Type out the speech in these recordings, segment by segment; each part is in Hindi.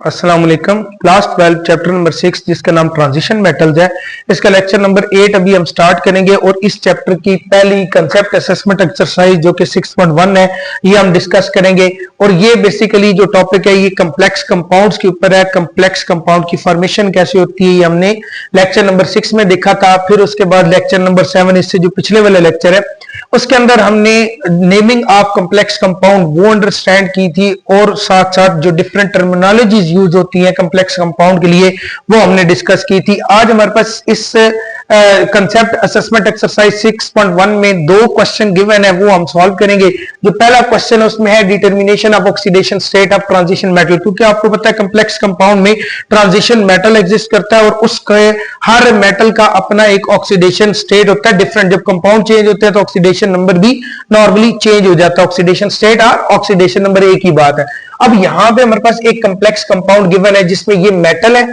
अस्सलाम वालेकुम। क्लास 12 चैप्टर नंबर 6 जिसका नाम ट्रांजिशन मेटल्स है, इसका लेक्चर नंबर 8 अभी हम स्टार्ट करेंगे और इस चैप्टर की पहली कंसेप्ट असेसमेंट एक्सरसाइज जो कि 6.1 है ये हम डिस्कस करेंगे। और ये बेसिकली जो टॉपिक है ये कम्प्लेक्स कंपाउंड्स के ऊपर है। कम्प्लेक्स कंपाउंड की फॉर्मेशन कैसे होती है ये हमने लेक्चर नंबर 6 में देखा था। फिर उसके बाद लेक्चर नंबर 7 इससे जो पिछले वाला लेक्चर है उसके अंदर हमने नेमिंग ऑफ कम्प्लेक्स कंपाउंड वो अंडरस्टैंड की थी और साथ साथ जो डिफरेंट टर्मिनोलॉजीज यूज होती हैं कम्प्लेक्स कंपाउंड के लिए वो हमने डिस्कस की थी। आज हमारे पास इस कंसेप्ट असेसमेंट एक्सरसाइज 6.1 में दो क्वेश्चन गिवन है वो हम सॉल्व करेंगे। जो पहला क्वेश्चन है उसमें है determination of oxidation state of transition metal. क्योंकि आपको पता है कम्प्लेक्स कंपाउंड में ट्रांजिशन मेटल एग्जिस्ट करता है और उसके हर मेटल का अपना एक ऑक्सीडेशन स्टेट होता है डिफरेंट। जब कंपाउंड चेंज होते हैं तो ऑक्सीडेशन नंबर भी नॉर्मली चेंज हो जाता है। ऑक्सीडेशन स्टेट और ऑक्सीडेशन नंबर एक ही बात है। अब यहां पे हमारे पास एक कम्प्लेक्स कंपाउंड गिवन है जिसमें ये मेटल है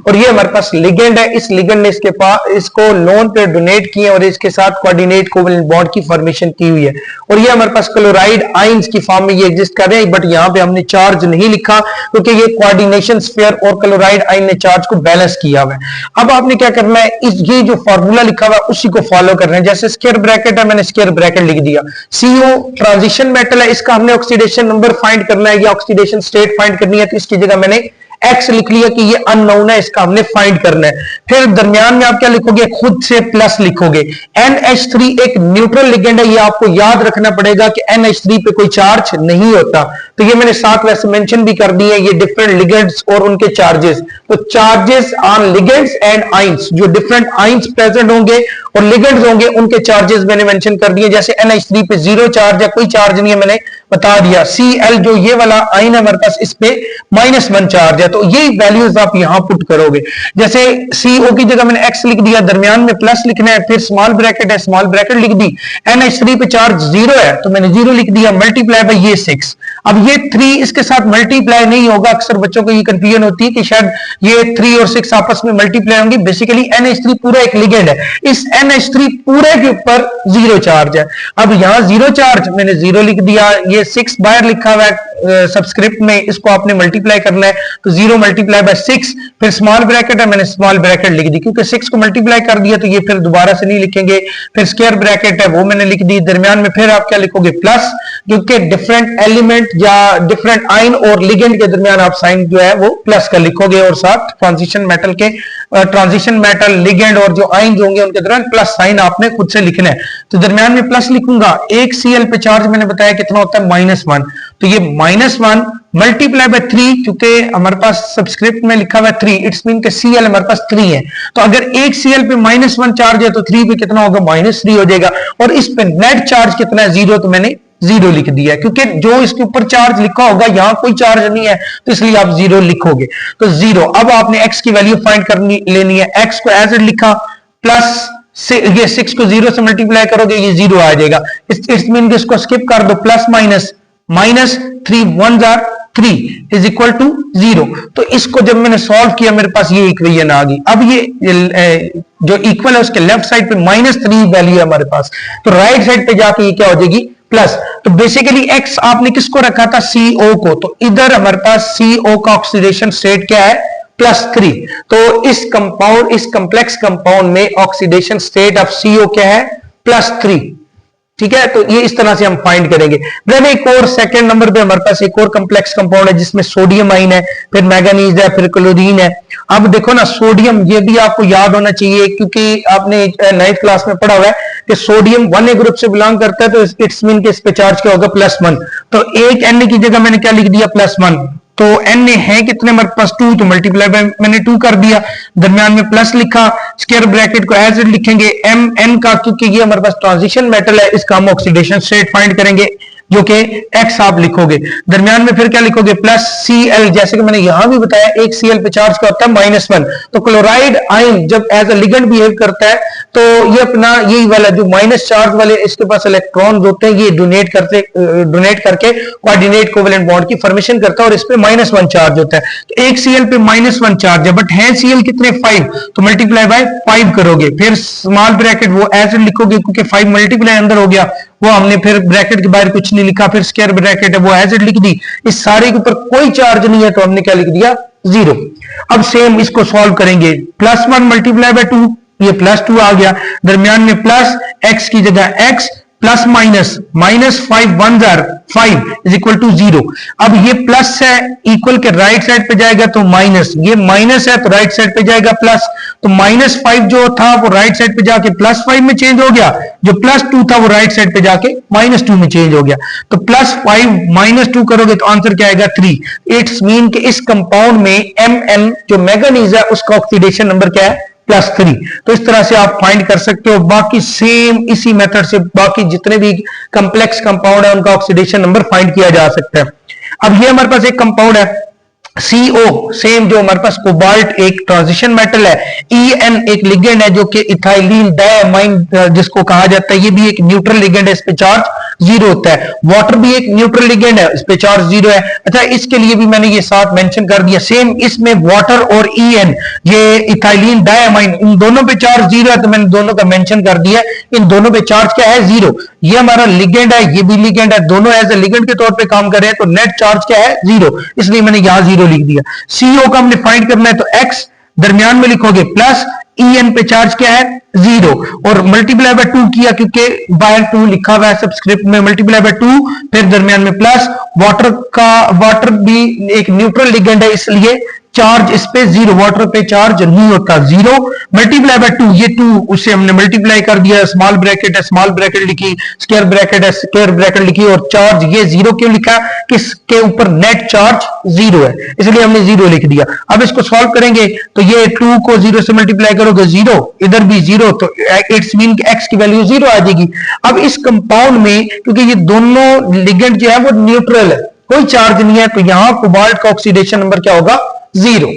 और ये हमारे पास लिगेंड है। इस लिगेंड ने इसके पास इसको लोन पे डोनेट किए और इसके साथ कोऑर्डिनेट कोवेलेंट बॉन्ड की फॉर्मेशन की हुई है और ये हमारे पास क्लोराइड आयंस की फॉर्म में ये एग्जिस्ट कर रहे हैं। बट यहां पे हमने चार्ज नहीं लिखा क्योंकि ये कोऑर्डिनेशन स्फीयर और क्लोराइड आयन ने चार्ज को बैलेंस किया हुआ है। अब आपने क्या करना है, इस ये जो फॉर्मूला लिखा हुआ है उसी को फॉलो करना है। जैसे स्क्वायर ब्रैकेट है, मैंने स्क्वायर ब्रैकेट लिख दिया। CO ट्रांजिशन मेटल है, इसका हमने ऑक्सीडेशन नंबर फाइंड करना है या ऑक्सीडेशन स्टेट फाइंड करनी है तो इसकी जगह मैंने X लिख लिया कि ये अननोन है, इसका हमने फाइंड करना है। फिर दरमियान में आप क्या लिखोगे, खुद से प्लस लिखोगे। NH3 एक न्यूट्रल लिगेंड है, ये आपको याद रखना पड़ेगा कि NH3 पे कोई चार्ज नहीं होता। तो ये मैंने साथ वैसे मेंशन भी कर दी है ये डिफरेंट लिगेंड्स और उनके चार्जेस। तो charges on ligands and ions, जो डिफरेंट आयंस प्रेजेंट होंगे और लिगेंड्स होंगे उनके चार्जेस मैंने मेंशन कर दिए। जैसे NH3 पे 0 चार्ज है, कोई चार्ज नहीं है, मैंने बता दिया। Cl जो ये वाला आयन है हमारे पास इस पे -1 चार्ज है, तो ये वैल्यूज आप यहां पुट करोगे। जैसे CO की जगह मैंने X लिख दिया, दरमियान में प्लस लिखना है, फिर स्मॉल ब्रैकेट है, स्मॉल ब्रैकेट लिख दी। NH3 पे चार्ज 0 है तो मैंने 0 लिख दिया, मल्टीप्लाई बाय ये 6। अब ये 3 इसके साथ मल्टीप्लाई नहीं होगा। अक्सर बच्चों को ये कंफ्यूजन होती है कि शायद ये 3 और 6 आपस में मल्टीप्लाई होंगे। बेसिकली NH3 पूरा एक लिगेंड है, इस NH3 पूरे के ऊपर 0 चार्ज है। अब यहां 0 चार्ज मैंने 0 लिख दिया, ये 6 बाहर लिखा हुआ है सबस्क्रिप्ट में, इसको आपने मल्टीप्लाई करना है तो 0 मल्टीप्लाई बाय 6, फिर स्मॉल ब्रैकेट है, मैंने स्मॉल ब्रैकेट लिख दी क्योंकि 6 को मल्टीप्लाई कर दिया तो ये फिर दोबारा से नहीं लिखेंगे। फिर स्क्वायर ब्रैकेट है वो मैंने लिख दी, दरमियान में फिर आप क्या लिखोगे, प्लस, क्योंकि डिफरेंट एलिमेंट या डिफरेंट आयन और लिगेंड के दरमियान आप साइन जो है वो प्लस का लिखोगे और साथ ट्रांजिशन मेटल के ट्रांजिशन मेटल लिगेंड और जो आयन जो होंगे उनके दरमियान प्लस साइन आपने खुद से लिखना है। तो दरमियान में प्लस लिखूंगा। एक Cl पे चार्ज मैंने बताया कितना होता है, -1, तो ये -1 मल्टीप्लाई बाय 3, क्योंकि हमारे पास सब्सक्रिप्ट में लिखा हुआ है 3, इट्स मीन के Cl हमारे पास 3 है। तो अगर एक Cl पे -1 चार्ज है तो 3 पे कितना होगा, -3 हो जाएगा। और इस पे नेट चार्ज कितना है, 0, तो मैंने 0 लिख दिया क्योंकि जो इसके ऊपर चार्ज लिखा होगा यहां कोई चार्ज नहीं है तो इसलिए आप 0 लिखोगे। तो 0। अब आपने x की वैल्यू फाइंड करनी लेनी है। x को एज इट लिखा, प्लस ये 6 को 0 से मल्टीप्लाई करोगे ये 0 आ जाएगा। इट्स मीन इसको स्किप कर दो, प्लस माइनस, -3 1 जार 3 इज इक्वल टू 0। तो इसको जब मैंने सॉल्व किया मेरे पास ये इक्वेशन आ गई। अब ये जो इक्वल है उसके लेफ्ट साइड पे -3 वैल्यू है हमारे पास, तो राइट साइड पे जाके ये क्या हो जाएगी, प्लस। तो बेसिकली x आपने किसको रखा था, CO को, तो इधर हमारे पास CO का ऑक्सीडेशन स्टेट क्या है, +3। तो इस कंपाउंड, इस कम्प्लेक्स कंपाउंड में ऑक्सीडेशन स्टेट ऑफ CO क्या है, +3। ठीक है, तो ये इस तरह से हम फाइंड करेंगे। देन एक और सेकंड नंबर पे हमारे पास एक और कम्प्लेक्स कंपाउंड है जिसमें सोडियम आयन है, फिर मैंगनीज है, फिर क्लोरीन है। अब देखो ना, सोडियम ये भी आपको याद होना चाहिए क्योंकि आपने 9th क्लास में पढ़ा हुआ है कि सोडियम 1A ग्रुप से बिलोंग करता है, तो इट्स मीन के इस पे चार्ज क्या होगा, +1। तो एक Na की जगह मैंने क्या लिख दिया, +1। तो Na है कितने हमारे पास, 2, तो मल्टीप्लाई बाय मैंने 2 कर दिया, दरमियान में प्लस लिखा, स्क्वायर ब्रैकेट को एज इट लिखेंगे Mn का, क्योंकि ये हमारे पास ट्रांजिशन मेटल है, इसका हम ऑक्सीडेशन स्टेट फाइंड करेंगे जो कि X आप लिखोगे। दरमियान में फिर क्या लिखोगे, प्लस Cl, जैसे कि मैंने यहां भी बताया एक Cl पे चार्ज का होता है -1। तो क्लोराइड आयन जब एज अ लिगेंड बिहेव करता है तो ये अपना यही वाला जो माइनस चार्ज वाले इसके पास इलेक्ट्रॉन होते हैं ये डोनेट करके कोऑर्डिनेट कोवेलेंट बॉन्ड की फॉर्मेशन करता है और इस पे -1 चार्ज होता है। तो एक Cl पे -1 चार्ज है, बट है Cl कितने, 5, तो मल्टीप्लाई बाय 5 करोगे। फिर स्मॉल ब्रैकेट वो एज इट लिखोगे क्योंकि 5 मल्टीप्लाई अंदर हो गया, वो हमने फिर ब्रैकेट के बाहर कुछ नहीं लिखा, फिर स्क्वायर ब्रैकेट है वो एज इट लिख दी। इस सारे के ऊपर कोई चार्ज नहीं है तो हमने क्या लिख दिया, 0। अब सेम इसको सॉल्व करेंगे, +1 मल्टीप्लाई बाय 2, ये +2 आ गया, दरमियान में प्लस, x की जगह x, प्लस माइनस, -5 1 जार 5 इज इक्वल टू 0। अब ये प्लस है, इक्वल के राइट साइड पे जाएगा तो माइनस, ये माइनस है तो राइट साइड पे जाएगा प्लस, तो -5 जो था वो राइट साइड पे जाके +5 में चेंज हो गया, जो +2 था वो राइट साइड पे जाके -2 में चेंज हो गया, तो +5 -2 करोगे तो आंसर क्या आएगा 3। इट्स मीन कि इस कंपाउंड में Mn जो मैंगनीज है उसका ऑक्सीडेशन नंबर क्या है, +3। तो इस तरह से आप फाइंड कर सकते हो। बाकी सेम इसी मेथड से बाकी जितने भी कॉम्प्लेक्स कंपाउंड है उनका ऑक्सीडेशन नंबर फाइंड किया जा सकता है। अब ये हमारे पास एक कंपाउंड है CO, सेम जो हमारे पास कोबाल्ट एक ट्रांजिशन मेटल है, En एक लिगेंड है जो कि इथाइलिन डायमाइन जिसको कहा जाता है, ये भी एक न्यूट्रल लिगेंड है, इस पे चार्ज 0 होता है। वाटर भी एक न्यूट्रल लिगेंड है, इस पे चार्ज 0 है। अच्छा, इसके लिए भी मैंने ये साथ मेंशन कर दिया, सेम इसमें वाटर और En ये इथाइलिन डायमाइन इन दोनों पे चार्ज 0 है, तो मैंने दोनों का मेंशन कर दिया, इन दोनों पे चार्ज क्या है 0। ये हमारा लिगेंड है, ये भी लिगेंड है, दोनों एज ए लिगेंड के तौर पे काम कर रहे हैं, तो नेट चार्ज क्या है 0, इसलिए मैंने यहां 0 लिख दिया। CO का हमने फाइंड करना है तो x दरमियान में लिखोगे प्लस, En पे चार्ज क्या है 0 और मल्टीप्लाई बाय 2 किया क्योंकि बाय 2 लिखा हुआ है सबस्क्रिप्ट में, मल्टीप्लाई बाय 2 फिर दरमियान में प्लस, वाटर भी एक न्यूट्रल लिगेंड है इसलिए चार्ज इस पे 0, वाटर पे चार्ज नहीं होता 0, मल्टीप्लाई बाय 2, ये 2 उससे हमने मल्टीप्लाई कर दिया, स्मॉल ब्रैकेट है स्मॉल ब्रैकेट लिखी, स्क्वायर ब्रैकेट है स्क्वायर ब्रैकेट लिखी, और चार्ज ये 0 क्यों लिखा, किसके ऊपर नेट चार्ज 0 है इसलिए हमने 0 लिख दिया। अब इसको सॉल्व करेंगे तो ये 2 को 0 से मल्टीप्लाई करोगे 0, इधर भी 0, तो इट्स मीन x की वैल्यू 0 आ जाएगी। अब इस कंपाउंड में क्योंकि ये दोनों लिगेंड जो है वो न्यूट्रल है, कोई चार्ज नहीं है, तो यहां कोबाल्ट का ऑक्सीडेशन नंबर क्या होगा 0।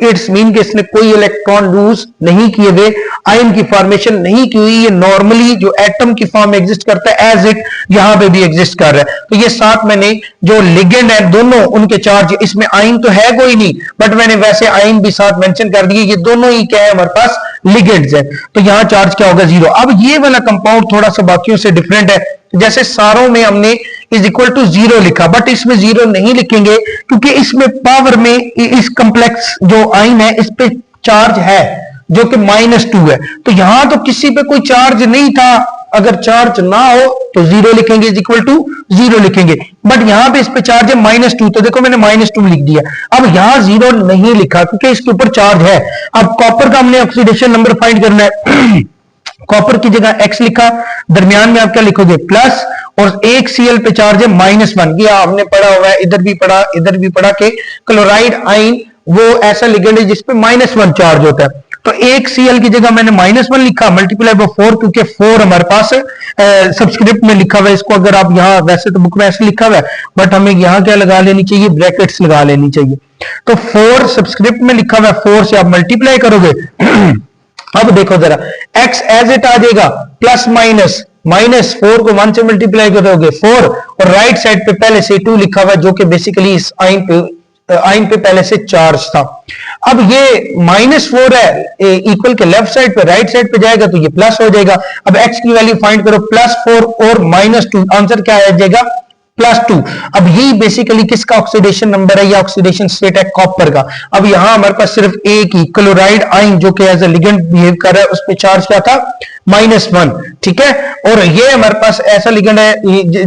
इट्स मीन कि इसने कोई इलेक्ट्रॉन लूज नहीं किए हुए, आयन की फॉर्मेशन नहीं की हुई, ये नॉर्मली जो एटम की फॉर्म में एग्जिस्ट करता है एज इट यहां पे भी एग्जिस्ट कर रहा है। तो ये साथ मैंने जो लिगेंड है दोनों उनके चार्ज, इसमें आयन तो है कोई नहीं बट मैंने वैसे आयन भी साथ मेंशन कर दिए, ये दोनों ही क्या है हमारे पास लिगेंड्स है, तो यहां चार्ज क्या होगा 0। अब ये वाला कंपाउंड थोड़ा सा बाकियों से डिफरेंट है, जैसे सारों में हमने इज इक्वल टू 0 लिखा, बट इसमें 0 नहीं लिखेंगे क्योंकि इसमें पावर में इस कॉम्प्लेक्स जो आयन है इस पे चार्ज है जो कि -2 है, तो यहां तो किसी पे कोई चार्ज नहीं था, अगर चार्ज ना हो तो 0 लिखेंगे इज इक्वल टू 0 लिखेंगे, बट यहां पे इस पे चार्ज है -2, तो देखो मैंने -2 लिख दिया। अब यहां 0 नहीं लिखा क्योंकि इसके ऊपर चार्ज है। अब कॉपर का हमने ऑक्सीडेशन नंबर फाइंड करना है कॉपर की जगह x लिखा, दरमियान में आप क्या लिखोगे प्लस, और एक Cl पे चार्ज है -1, ये आपने पढ़ा हुआ है, इधर भी पढ़ा कि क्लोराइड आयन वो ऐसा लिगेंड है जिसपे -1 चार्ज होता है, तो एक Cl की जगह मैंने -1 लिखा, मल्टीप्लाई बाय 4 क्योंकि 4 हमारे पास सबस्क्रिप्ट में लिखा हुआ है, इसको अगर आप यहाँ वैसे तो बुक में ऐसे लिखा हुआ है बट हमें यहाँ क्या लगा लेनी चाहिए, ब्रैकेट्स लगा लेनी चाहिए, तो 4 सबस्क्रिप्ट में लिखा हुआ है, 4 से आप मल्टीप्लाई करोगे अब देखो जरा x एज इट आ जाएगा प्लस माइनस, -4 को 1 से मल्टीप्लाई करोगे 4, और राइट साइड पे पहले से 2 लिखा हुआ है जो कि बेसिकली इस आयन पे पहले से चार्ज था। अब ये -4 है इक्वल के लेफ्ट साइड पे, राइट साइड पे जाएगा तो ये प्लस हो जाएगा। अब x की वैल्यू फाइंड करो, +4 और -2, आंसर क्या आ जाएगा +2। अब यही बेसिकली किसका ऑक्सीडेशन नंबर है, या ऑक्सीडेशन स्टेट है कॉपर का। अब यहां हमारे पास सिर्फ एक ही क्लोराइड आयन जो कि एज ए लिगेंड बिहेव कर रहा है, उस पे चार्ज क्या था -1, ठीक है। और ये हमारे पास ऐसा लिगेंड है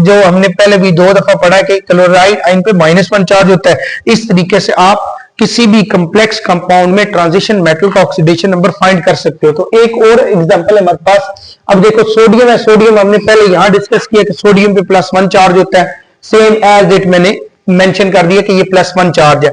जो हमने पहले भी 2 दफा पढ़ा कि क्लोराइड आयन पे -1 चार्ज होता है। इस तरीके से आप किसी भी कॉम्प्लेक्स कंपाउंड में ट्रांजिशन मेटल का ऑक्सीडेशन नंबर फाइंड कर सकते हो। तो एक और एग्जांपल है हमारे पास, अब देखो सोडियम है, सोडियम हमने पहले यहां डिस्कस किया कि सोडियम पे +1 चार्ज होता है, सेम एज इट मैंने मेंशन कर दिया कि ये +1 चार्ज है।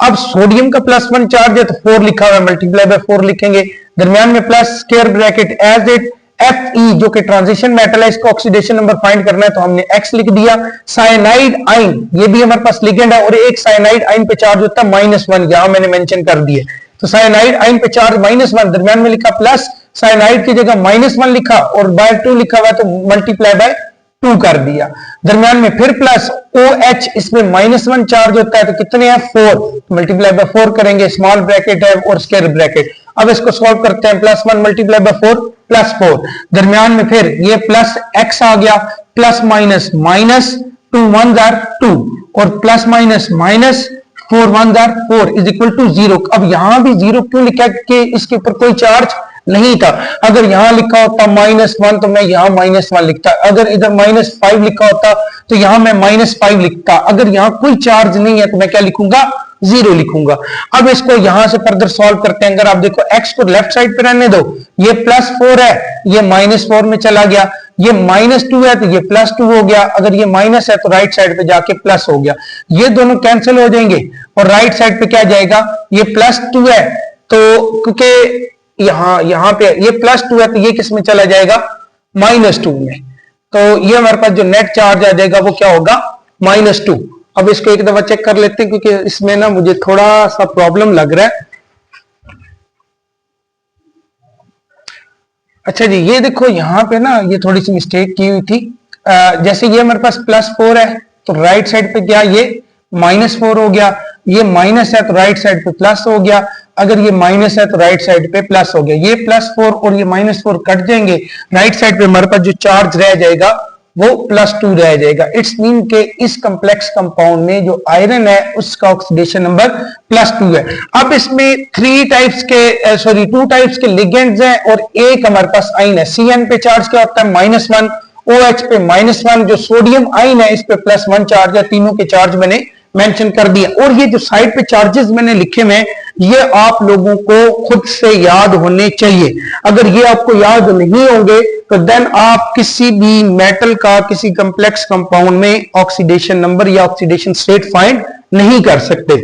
अब सोडियम का +1 चार्ज है तो 4 लिखा हुआ है, मल्टीप्लाई बाय 4 लिखेंगे, दरमियान में plus, square bracket as it, Fe जो कि ट्रांजिशन मेटल है, इसका ऑक्सीडेशन नंबर फाइंड करना है तो हमने x लिख दिया। साइनाइड आयन ये भी हमारे पास लिगेंड है और एक साइनाइड आयन पे चार्ज होता है -1, यहां मैंने मेंशन कर दिए, तो साइनाइड आयन पे चार्ज -1, दरमियान में लिखा प्लस, साइनाइड की जगह -1 लिखा और बाय 2 लिखा हुआ तो मल्टीप्लाई बाय 2 कर दिया, दरमियान में फिर प्लस, OH इसमें -1 चार्ज होता है तो कितने हैं 4, मल्टीप्लाई बाय 4 करेंगे, स्मॉल ब्रैकेट है और स्क्वायर ब्रैकेट। अब इसको सॉल्व करते हैं, +1 मल्टीप्लाई बाय 4 +4, दरमियान में फिर ये प्लस x आ गया, प्लस माइनस -2 1 2 और plus minus 4 1 4 is equal to 0। अब यहां भी 0 क्यों लिखा कि इसके ऊपर कोई चार्ज नहीं था। अगर यहां लिखा होता -1 तो मैं यहां -1 लिखता, अगर इधर -5 लिखा होता तो यहां मैं -5 लिखता। अगर यहां कोई चार्ज नहीं है तो मैं क्या लिखूंगा, 0 लिखूंगा। अब इसको यहां से फर्दर सॉल्व करते हैं। अगर आप देखो x को लेफ्ट साइड पे रहने दो, ये +4 है, ये -4 में चला गया, ये -2 है तो ये +2 हो गया, अगर ये माइनस है तो राइट साइड पे जाके प्लस हो गया, ये दोनों कैंसिल हो जाएंगे और राइट साइड पे क्या जाएगा, ये +2 है तो क्योंकि यहां पे ये +2 है तो ये किस में चला जाएगा, -2 में, तो ये हमारे पास जो नेट चार्ज आ जाएगा वो क्या होगा, -2। अब इसको एक दफा चेक कर लेते हैं क्योंकि इसमें ना मुझे थोड़ा सा प्रॉब्लम लग रहा है। अच्छा जी, ये देखो यहां पे ना ये थोड़ी सी मिस्टेक की हुई थी। जैसे ये हमारे पास +4 है तो राइट साइड पे क्या, ये -4 हो गया, ये माइनस है तो राइट साइड पे प्लस हो गया, अगर ये माइनस है तो राइट साइड पे प्लस हो गया, ये +4 और ये -4 कट जाएंगे, राइट साइड पे हमारे पास जो चार्ज रह जाएगा वो +2 रह जाएगा। इट्स मीन के इस कॉम्प्लेक्स कंपाउंड में जो आयरन है उसका ऑक्सीडेशन नंबर +2 है। अब इसमें 2 टाइप्स के लिगेंड्स हैं और एक हमारे पास आयन है। CN पे चार्ज क्या होता है, -1, OH पे -1, जो सोडियम आयन है इस पे +1 चार्ज है। तीनों के चार्ज मैंने मेंशन कर दिया और ये जो साइड पे चार्जेस मैंने लिखे हुए ये आप लोगों को खुद से याद होने चाहिए। अगर ये आपको याद नहीं होंगे तो देन आप किसी भी मेटल का किसी कॉम्प्लेक्स कंपाउंड में ऑक्सीडेशन नंबर या ऑक्सीडेशन स्टेट फाइंड नहीं कर सकते।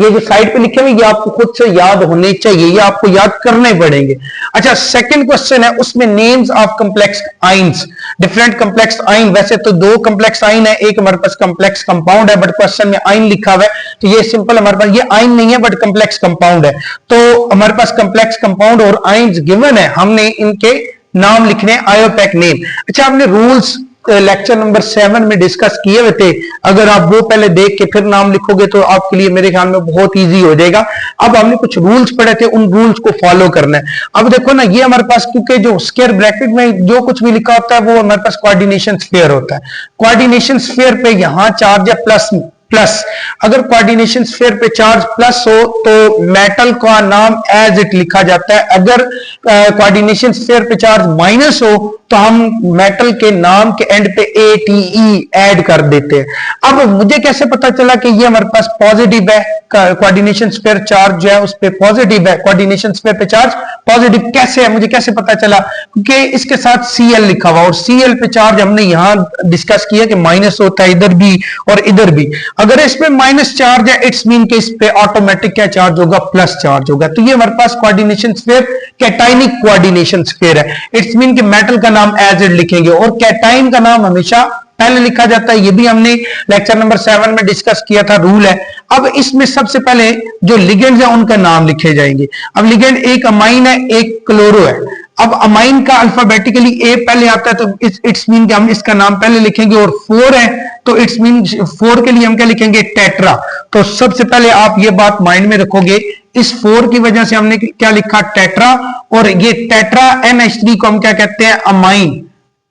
ये जो साइड पे लिखे हुए ये आपको खुद से याद होने चाहिए, ये आपको याद करने पड़ेंगे। अच्छा, सेकंड क्वेश्चन है उसमें names of complex ions, different complex आइन। वैसे तो 2 कॉम्प्लेक्स आइन है, एक हमारे पास कॉम्प्लेक्स कंपाउंड है, बट क्वेश्चन में आइन लिखा हुआ है तो ये सिंपल हमारे पास ये आइन नहीं है बट कॉम्प्लेक्स कंपाउंड है। तो हमारे पास कॉम्प्लेक्स कंपाउंड और आइंस गिवन है, हमने इनके नाम लिखने आयोपेक नेम। अच्छा, आपने रूल्स लेक्चर नंबर 7 में डिस्कस किए हुए थे, अगर आप वो पहले देख के फिर नाम लिखोगे तो आपके लिए मेरे ख्याल में बहुत इजी हो जाएगा। अब हमने कुछ रूल्स पढ़े थे, उन रूल्स को फॉलो करना है। अब देखो ना, ये हमारे पास क्योंकि जो स्क्वायर ब्रैकेट में जो कुछ भी लिखा होता है वो हमारे पास कोऑर्डिनेशन स्फीयर होता है। कोऑर्डिनेशन स्फीयर पे यहां चार्ज है प्लस, अगर कोऑर्डिनेशन स्फीयर पे चार्ज प्लस हो तो मेटल का नाम एज इट लिखा जाता है। अगर कोऑर्डिनेशन स्फीयर पे चार्ज माइनस हो तो हम मेटल के नाम के एंड पे ATE ऐड कर देते हैं। अब मुझे कैसे पता चला कि ये हमारे पास पॉजिटिव है, कोऑर्डिनेशन स्फीयर चार्ज जो है उस पे पॉजिटिव है, कोऑर्डिनेशन स्फीयर पे चार्ज पॉजिटिव कैसे है, मुझे कैसे पता चला, क्योंकि इसके साथ Cl लिखा हुआ और Cl पे चार्ज हमने यहां डिस्कस किया कि माइनस होता है इधर भी और इधर भी। अगर इसमें माइनस चार्ज है इट्स मीन के इस पे ऑटोमेटिक क्या चार्ज होगा, प्लस चार्ज होगा। तो ये हमारे पास coordination sphere cationic coordination sphere है। इट्स मीन के मेटल का नाम एज इट लिखेंगे और कैटाइन का नाम हमेशा पहले लिखा जाता है, ये भी हमने लेक्चर नंबर 7 में डिस्कस किया था, रूल है। अब इसमें सबसे पहले जो लिगेंड्स हैं उनका नाम लिखे जाएंगे। अब लिगेंड एक अमाइन है, एक क्लोरो है। अब अमाइन का अल्फाबेटिकली ए पहले आता है तो इट्स मीन कि हम इसका नाम पहले लिखेंगे, और 4 है तो इट्स मीन 4 के लिए हम क्या लिखेंगे, टेट्रा। तो सबसे पहले आप ये बात माइंड में रखोगे, इस 4 की वजह से हमने क्या लिखा, टेट्रा, और ये टेट्रा NH3 को हम क्या कहते हैं, अमाइन।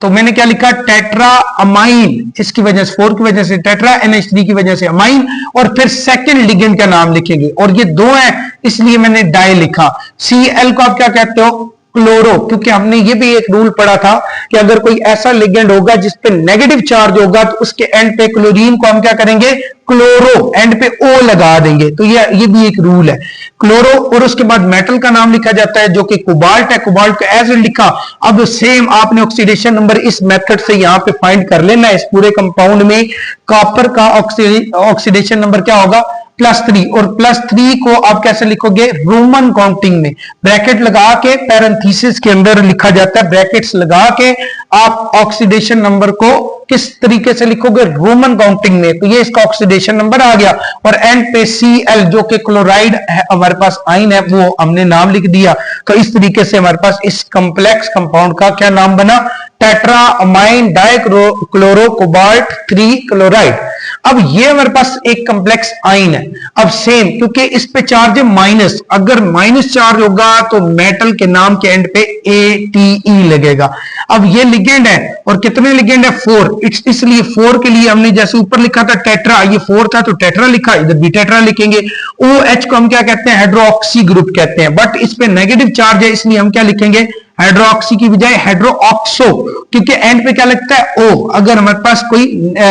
तो मैंने क्या लिखा, टेट्रा अमाइन, इसकी वजह से 4 की वजह से टेट्रा, NH3 की वजह से अमाइन, और फिर सेकंड लिगेंड का नाम लिखेंगे, और ये 2 है इसलिए मैंने डाई लिखा। Cl को आप क्या कहते हो, क्लोरो, क्योंकि हमने ये भी एक रूल पढ़ा था कि अगर कोई ऐसा लिगेंड होगा जिस पे नेगेटिव चार्ज होगा तो उसके एंड पे क्लोरीन को हम क्या करेंगे, क्लोरो, एंड पे O लगा देंगे। तो ये भी एक रूल है, क्लोरो। और उसके बाद मेटल का नाम लिखा जाता है जो कि कोबाल्ट है, कोबाल्ट को एज लिखा। अब सेम आपने ऑक्सीडेशन नंबर इस मेथड से यहां पे फाइंड कर लेना है। इस पूरे कंपाउंड में कॉपर का ऑक्सीडेशन नंबर क्या होगा, +3, और +3 को आप कैसे लिखोगे, रोमन काउंटिंग में ब्रैकेट लगा के पैरेंथेसिस के अंदर लिखा जाता है, ब्रैकेट्स लगा के आप ऑक्सीडेशन नंबर को किस तरीके से लिखोगे, रोमन काउंटिंग में। तो ये इसका ऑक्सीडेशन नंबर आ गया, और एंड पे Cl जो कि क्लोराइड है हमारे पास आइन है, वो हमने नाम लिख दिया। तो इस तरीके से हमारे पास इस कॉम्प्लेक्स कंपाउंड का क्या नाम बना, tetra amine dichloro cobalt 3 chloride. अब ये हमारे पास एक कॉम्प्लेक्स आइन है। अब सेम, क्योंकि इस पे चार्ज है माइनस, अगर माइनस चार्ज होगा तो मेटल के नाम के एंड पे ATE लगेगा। अब ये लिगेंड है और कितने लिगेंड है 4, इसलिए 4 के लिए हमने जैसे ऊपर लिखा था टेट्रा, ये 4 था तो टेट्रा लिखा, इधर भी टेट्रा लिखेंगे। OH को हम क्या कहते हैं, हाइड्रोक्सी ग्रुप कहते हैं, बट इस पे नेगेटिव चार्ज है इसलिए हम क्या लिखेंगे, हाइड्रोक्सी की बजाय हाइड्रोक्सो, क्योंकि एंड पे क्या लगता है O। अगर हमारे पास कोई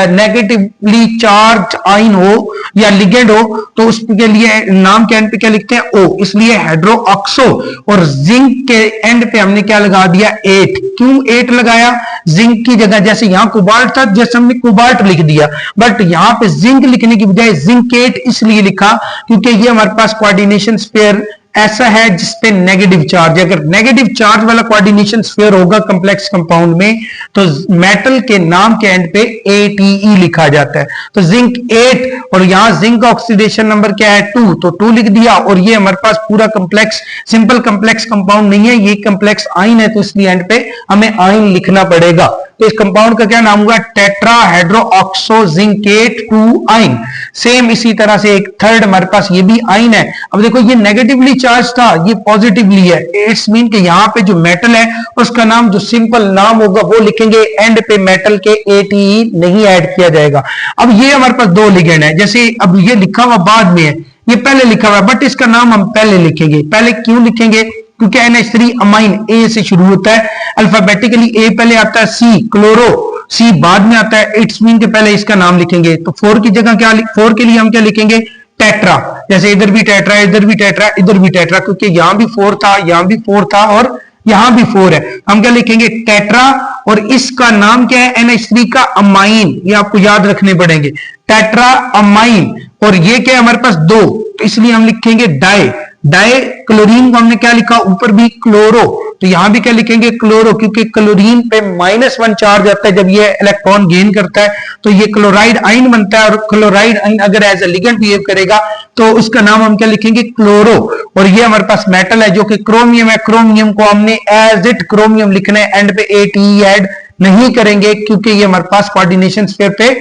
नेगेटिवली चार्ज आइन हो या लिगेंड हो तो उसके लिए नाम के एंड पे क्या लिखते हैं O, इसलिए हाइड्रोक्सो। और जिंक के एंड पे हमने क्या लगा दिया 8। क्यों 8 लगाया, जिंक की जगह जैसे यहां कोबाल्ट था जैसे हमने कोबाल्ट लिख दिया, बट यहां पे जिंक लिखने की बजाय जिंकेट इसलिए लिखा क्योंकि ये हमारे पास कोऑर्डिनेशन स्फीयर ऐसा है जिसपे नेगेटिव चार्ज है। अगर नेगेटिव चार्ज वाला कोऑर्डिनेशन स्फीयर होगा कॉम्प्लेक्स कंपाउंड में तो मेटल के नाम के एंड पे ATE लिखा जाता है। तो जिंक 8 और यहां जिंक का ऑक्सीडेशन नंबर क्या है 2, तो 2 लिख दिया। और ये हमारे पास पूरा कॉम्प्लेक्स सिंपल कॉम्प्लेक्स कंपाउंड नहीं है, ये कॉम्प्लेक्स आइन है, तो इसलिए एंड पे हमें आइन लिखना पड़ेगा। तो इस कंपाउंड का क्या नाम हुआ, टेट्राहाइड्रोक्सो जिंकेट 2 आइन। सेम इसी तरह से एक थर्ड हमारे पास ये भी आइन है। अब देखो ये नेगेटिवली चार्ज था, ये पॉजिटिवली है, इट्स मीन कि यहां पे जो मेटल है उसका नाम जो सिंपल नाम होगा वो लिखेंगे, एंड पे मेटल के ATE नहीं ऐड किया जाएगा। अब ये हमारे पास 2 लिगेंड है, जैसे अब ये लिखा हुआ बाद में है, ये पहले लिखा हुआ है, बट इसका नाम हम पहले लिखेंगे। पहले क्यों लिखेंगे, क्योंकि NH3 अमाइन A से शुरू होता है, अल्फाबेटिकली A पहले आता है, C क्लोरो, C बाद में आता है, इट्स मीन के पहले इसका नाम लिखेंगे। तो 4 की जगह क्या, 4 के लिए हम क्या लिखेंगे, टेट्रा। जैसे इधर भी टेट्रा, इधर भी टेट्रा, इधर भी टेट्रा, क्योंकि यहां भी 4 था, यहां भी 4 था और यहां भी 4 है, हम क्या लिखेंगे टेट्रा। और इसका नाम क्या है, NH3 का अमाइन, ये आपको याद रखने पड़ेंगे, टेट्रा अमाइन। और ये क्या है हमारे पास 2, तो इसलिए हम लिखेंगे डाई। डाई क्लोरीन को हमने क्या लिखा, ऊपर भी क्लोरो, तो यहां भी क्या लिखेंगे क्लोरो, क्योंकि क्लोरीन पे -1 चार्ज आता है जब ये इलेक्ट्रॉन गेन करता है, तो ये क्लोराइड आइन बनता है। और क्लोराइड आइन अगर एज ए लिगेंड बिहेव करेगा तो उसका नाम हम क्या लिखेंगे, क्लोरो। और ये हमारे पास मेटल है जो कि क्रोमियम है, क्रोमियम को हमने एज इट क्रोमियम लिखना है, एंड पे ATE ऐड नहीं करेंगे क्योंकि ये हमारे पास कोऑर्डिनेशन स्फीयर पे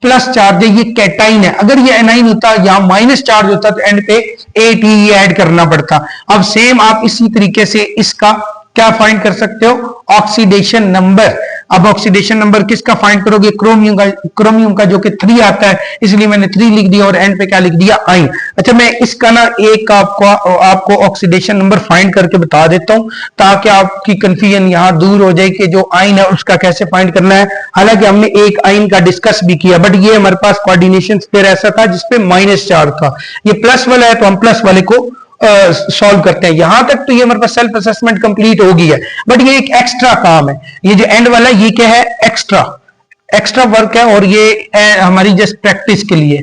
प्लस चार्ज है, ये कैटाइन है। अगर ये एनाइन होता या माइनस चार्ज होता तो एंड पे ATE ऐड करना पड़ता। अब सेम आप इसी तरीके से इसका क्या फाइंड कर सकते हो, ऑक्सीडेशन नंबर। अब ऑक्सीडेशन नंबर किसका फाइंड करोगे, क्रोमियम का जो कि 3 आता है, इसलिए मैंने 3 लिख दिया और एंड पे क्या लिख दिया, आइन। अच्छा मैं इसका ना एक आपको ऑक्सीडेशन नंबर फाइंड करके बता देता हूं ताकि आपकी कंफ्यूजन यहां दूर हो जाए कि जो आइन है उसका कैसे फाइंड करना है। हालांकि हमने एक आइन का डिस्कस भी किया, बट ये हमारे पास कोऑर्डिनेशन स्फीयर ऐसा था जिसपे माइनस चार्ज था, ये प्लस वाला है तो हम प्लस वाले को सॉल्व करते हैं। यहां तक तो ये हमारे पास सेल्फ असेसमेंट कंप्लीट हो गई है, बट ये एक एक्स्ट्रा काम है, ये जो एंड वाला ये क्या है, एक्स्ट्रा वर्क है, और ये हमारी जस्ट प्रैक्टिस के लिए।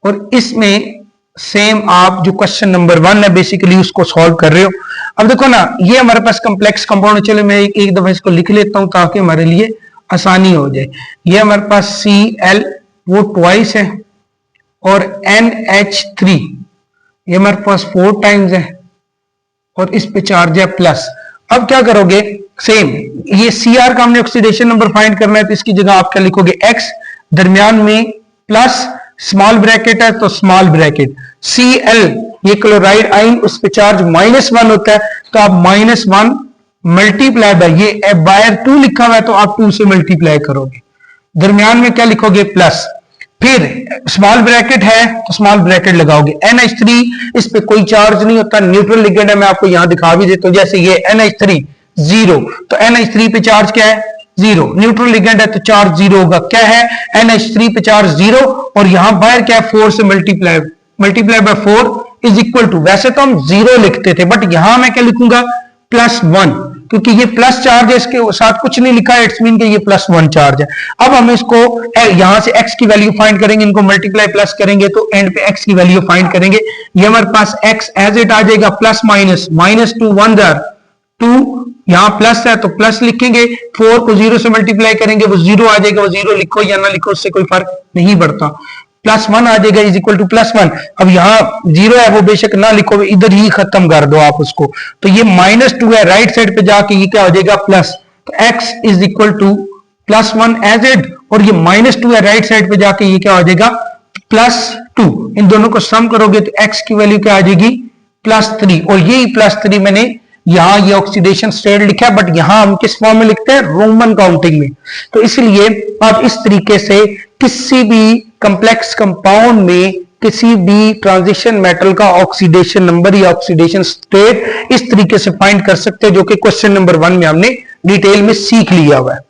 और इसमें सेम आप जो क्वेश्चन नंबर 1 है बेसिकली उसको सॉल्व कर रहे हो। अब देखो ना, ये हमारे पास कॉम्प्लेक्स कंपाउंड, चलो मैं एक दफा इसको लिख लेता हूं ताकि हमारे लिए आसानी हो जाए। ये हमारे पास Cl वो ट्वाइस है और NH3 ये हमारे पास 4 टाइम्स है और इस पे चार्ज है प्लस। अब क्या करोगे, सेम ये Cr का हमने ऑक्सीडेशन नंबर फाइंड करना है, तो इसकी जगह आप क्या लिखोगे X, दरमियान में प्लस, स्मॉल ब्रैकेट है तो स्मॉल ब्रैकेट, Cl ये क्लोराइड आइन, उस पे चार्ज -1 होता है, तो आप -1 मल्टीप्लाई बाय, ये बाय 2 लिखा हुआ है तो आप 2 से मल्टीप्लाई करोगे, दरमियान में क्या लिखोगे प्लस, फिर स्मॉल ब्रैकेट है तो स्मॉल ब्रैकेट लगाओगे। NH3 इस पे कोई चार्ज नहीं होता, न्यूट्रल लिगेंड है, मैं आपको यहां दिखा भी देता हूं, जैसे ये NH3 0, तो NH3 पे चार्ज क्या है 0, न्यूट्रल लिगेंड है तो चार्ज 0 होगा। क्या है NH3 पे चार्ज 0 और यहां बाहर क्या है 4 से multiply by 4 is equal to, वैसे तो हम 0 लिखते थे बट यहां मैं क्या लिखूंगा +1, क्योंकि ये प्लस चार्ज है, इसके साथ कुछ नहीं लिखा है, इट्स मीन कि ये +1 चार्ज है। अब हम इसको यहां से x की वैल्यू फाइंड करेंगे, इनको मल्टीप्लाई प्लस करेंगे तो एंड पे x की वैल्यू फाइंड करेंगे। ये हमारे पास x एज इट आ जाएगा प्लस माइनस, -2 1 2, यहां प्लस है तो प्लस लिखेंगे, 4 को 0 से मल्टीप्लाई करेंगे वो 0 आ जाएगा, वो 0 लिखो या ना लिखो उससे कोई फर्क नहीं पड़ता, +1 आ जाएगा इज इक्वल टू +1। अब यहां 0 है वो बेशक ना लिखो, इधर ही खत्म कर दो आप उसको, तो ये -2 है, राइट साइड पे जाके ये क्या हो जाएगा प्लस, तो x is equal to +1 as it, और ये -2 है राइट साइड पे जाके ये क्या हो जाएगा +2। इन दोनों को सम करोगे तो x की वैल्यू क्या आ जाएगी +3, और यही +3 मैंने यहां ये ऑक्सीडेशन स्टेट लिखा है, बट यहां हम किस फॉर्म में लिखते हैं रोमन काउंटिंग में। तो इसलिए आप इस तरीके से किसी भी कंप्लेक्स कंपाउंड में किसी भी ट्रांजिशन मेटल का ऑक्सीडेशन नंबर या ऑक्सीडेशन स्टेट इस तरीके से फाइंड कर सकते हैं, जो कि क्वेश्चन नंबर 1 में हमने डिटेल में सीख लिया हुआ है।